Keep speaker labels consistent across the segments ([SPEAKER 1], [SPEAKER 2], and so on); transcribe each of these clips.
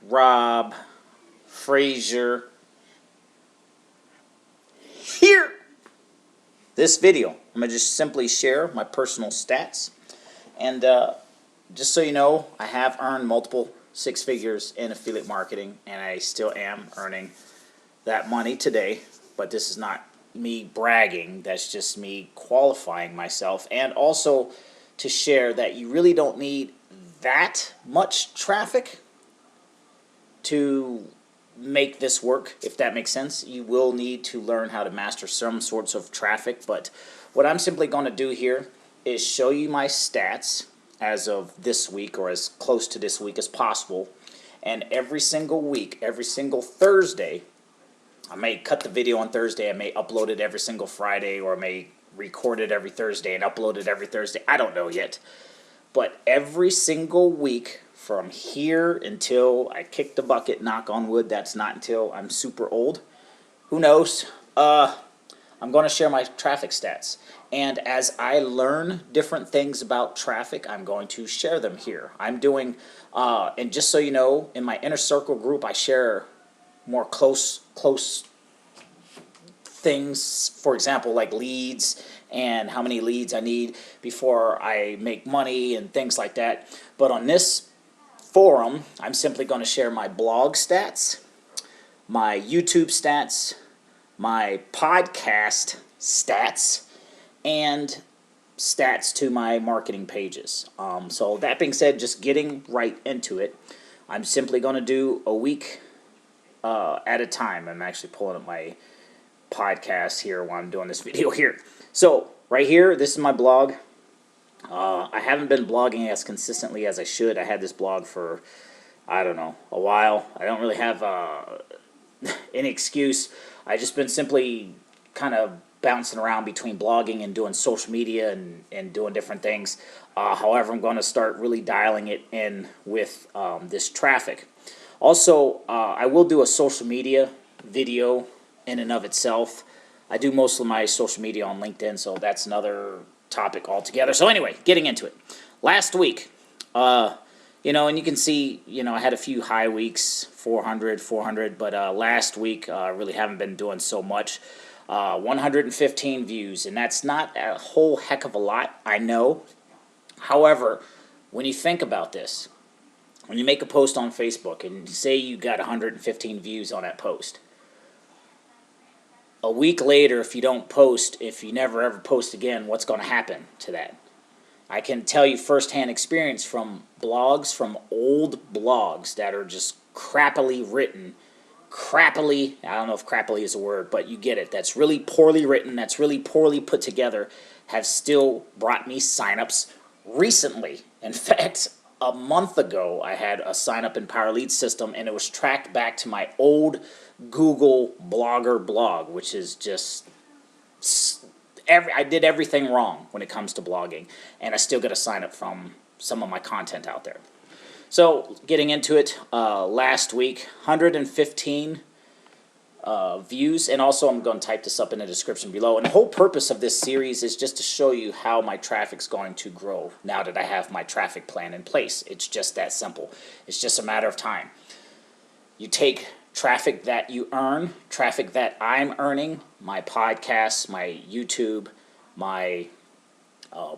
[SPEAKER 1] Rob, Frazier. Here! This video, I'm going to just simply share my personal stats. And just so you know, I have earned multiple six figures in affiliate marketing, and I still am earning that money today. But this is not me bragging, that's just me qualifying myself, and also to share that you really don't need that much traffic to make this work, if that makes sense. You will need to learn how to master some sorts of traffic, but what I'm simply going to do here is show you my stats as of this week, or as close to this week as possible. And every single week, every single Thursday, I may cut the video on Thursday, I may upload it every single Friday, or I may record it every Thursday and upload it every Thursday. I don't know yet. But every single week from here until I kick the bucket, knock on wood, that's not until I'm super old. Who knows? I'm going to share my traffic stats. And as I learn different things about traffic, I'm going to share them here. I'm doing, and just so you know, in my inner circle group, I share more close things, for example, like leads and how many leads I need before I make money and things like that. But on this forum, I'm simply going to share my blog stats, my YouTube stats, my podcast stats, and stats to my marketing pages. So that being said, just getting right into it, I'm simply going to do a week at a time. I'm actually pulling up my podcast here while I'm doing this video here. So right here, this is my blog. I haven't been blogging as consistently as I should. I had this blog for, I don't know, a while. I don't really have any excuse. I just been simply kind of bouncing around between blogging and doing social media and doing different things. However, I'm going to start really dialing it in with this traffic. Also, I will do a social media video in and of itself. I do most of my social media on LinkedIn, so that's another topic altogether. So anyway, getting into it. Last week, and you can see, I had a few high weeks, 400, but last week I really haven't been doing so much. 115 views, and that's not a whole heck of a lot, I know. However, when you think about this, when you make a post on Facebook and say you got 115 views on that post, a week later, if you don't post, if you never ever post again, what's going to happen to that? I can tell you firsthand experience from blogs, from old blogs that are just crappily written. Crappily, I don't know if crappily is a word, but you get it. That's really poorly written, that's really poorly put together, have still brought me signups recently. In fact, a month ago, I had a sign-up in Power Lead system, and it was tracked back to my old Google Blogger blog, which is just I did everything wrong when it comes to blogging, and I still get a sign-up from some of my content out there. So, getting into it, last week, 115 views, and also I'm going to type this up in the description below. And the whole purpose of this series is just to show you how my traffic's going to grow now that I have my traffic plan in place. It's just that simple. It's just a matter of time. You take traffic that you earn, traffic that I'm earning, my podcasts, my YouTube, my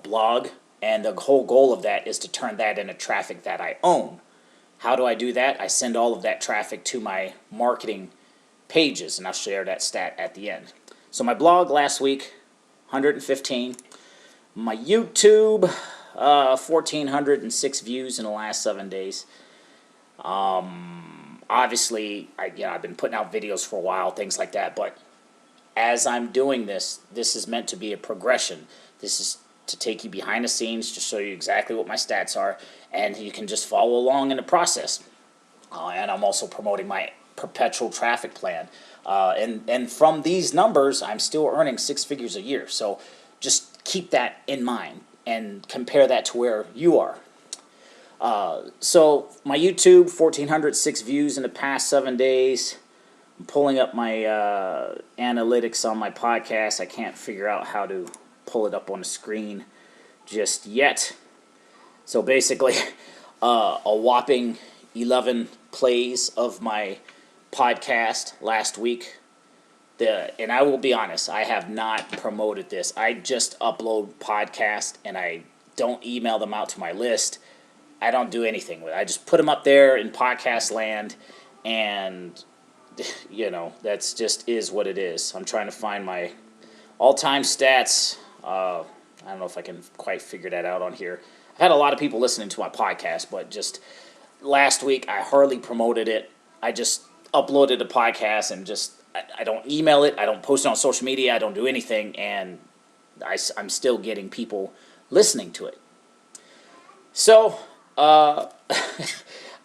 [SPEAKER 1] blog, and the whole goal of that is to turn that into traffic that I own. How do I do that? I send all of that traffic to my marketing pages, and I'll share that stat at the end. So my blog last week, 115. My YouTube, 1,406 views in the last 7 days. Obviously, I've been putting out videos for a while, things like that, but as I'm doing this, this is meant to be a progression. This is to take you behind the scenes, to show you exactly what my stats are, and you can just follow along in the process. And I'm also promoting my perpetual traffic plan. And from these numbers, I'm still earning six figures a year. So just keep that in mind and compare that to where you are. So my YouTube, 1,406 views in the past 7 days. I'm pulling up my analytics on my podcast. I can't figure out how to pull it up on the screen just yet. So basically, a whopping 11 plays of my podcast last week. And I will be honest, I have not promoted this. I just upload podcasts and I don't email them out to my list. I don't do anything with it. I just put them up there in podcast land, and that's just is what it is. I'm trying to find my all-time stats. I don't know if I can quite figure that out on here. I've had a lot of people listening to my podcast, but just last week I hardly promoted it. I just uploaded a podcast and I don't email it. I don't post it on social media. I don't do anything, and I'm still getting people listening to it. So,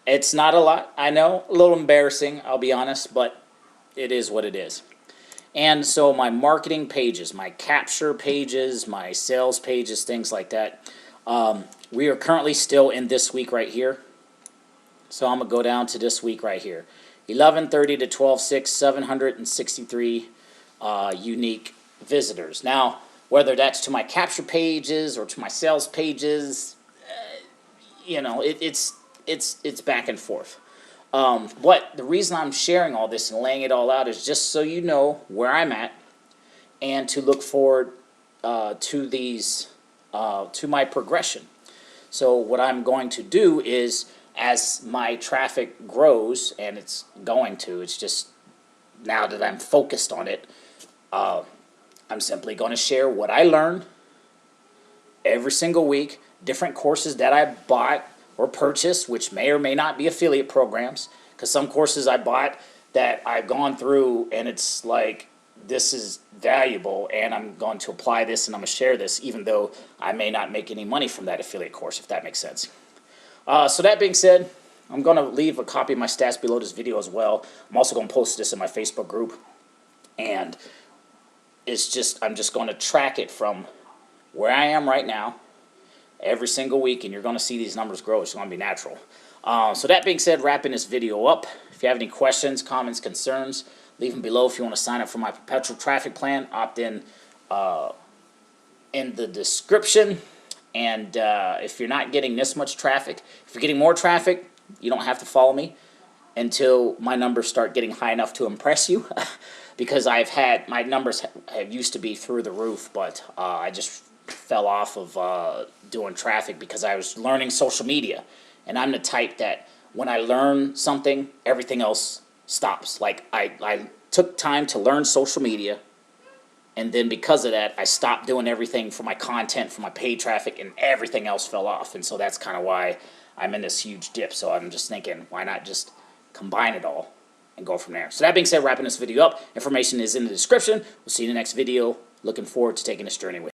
[SPEAKER 1] it's not a lot. I know, a little embarrassing, I'll be honest, but it is what it is. And so my marketing pages, my capture pages, my sales pages, things like that, we are currently still in this week right here. So I'm going to go down to this week right here. 11/30 to 12/6, 763 unique visitors. Now, whether that's to my capture pages or to my sales pages, it's back and forth. But the reason I'm sharing all this and laying it all out is just so you know where I'm at, and to look forward to my progression. So what I'm going to do is, as my traffic grows, and it's just now that I'm focused on it, I'm simply going to share what I learn every single week, different courses that I bought or purchased, which may or may not be affiliate programs, because some courses I bought that I've gone through and it's like, this is valuable and I'm going to apply this and I'm going to share this, even though I may not make any money from that affiliate course, if that makes sense. So that being said, I'm going to leave a copy of my stats below this video as well. I'm also going to post this in my Facebook group, and I'm just going to track it from where I am right now every single week, and you're going to see these numbers grow. It's going to be natural. So that being said, wrapping this video up, if you have any questions, comments, concerns, leave them below. If you want to sign up for my perpetual traffic plan, opt in the description. And if you're not getting this much traffic, if you're getting more traffic, you don't have to follow me until my numbers start getting high enough to impress you. Because my numbers have used to be through the roof, but I just fell off of doing traffic because I was learning social media. And I'm the type that when I learn something, everything else stops. Like, I took time to learn social media, and then because of that, I stopped doing everything for my content, for my paid traffic, and everything else fell off. And so that's kind of why I'm in this huge dip. So I'm just thinking, why not just combine it all and go from there? So that being said, wrapping this video up, information is in the description. We'll see you in the next video. Looking forward to taking this journey with you.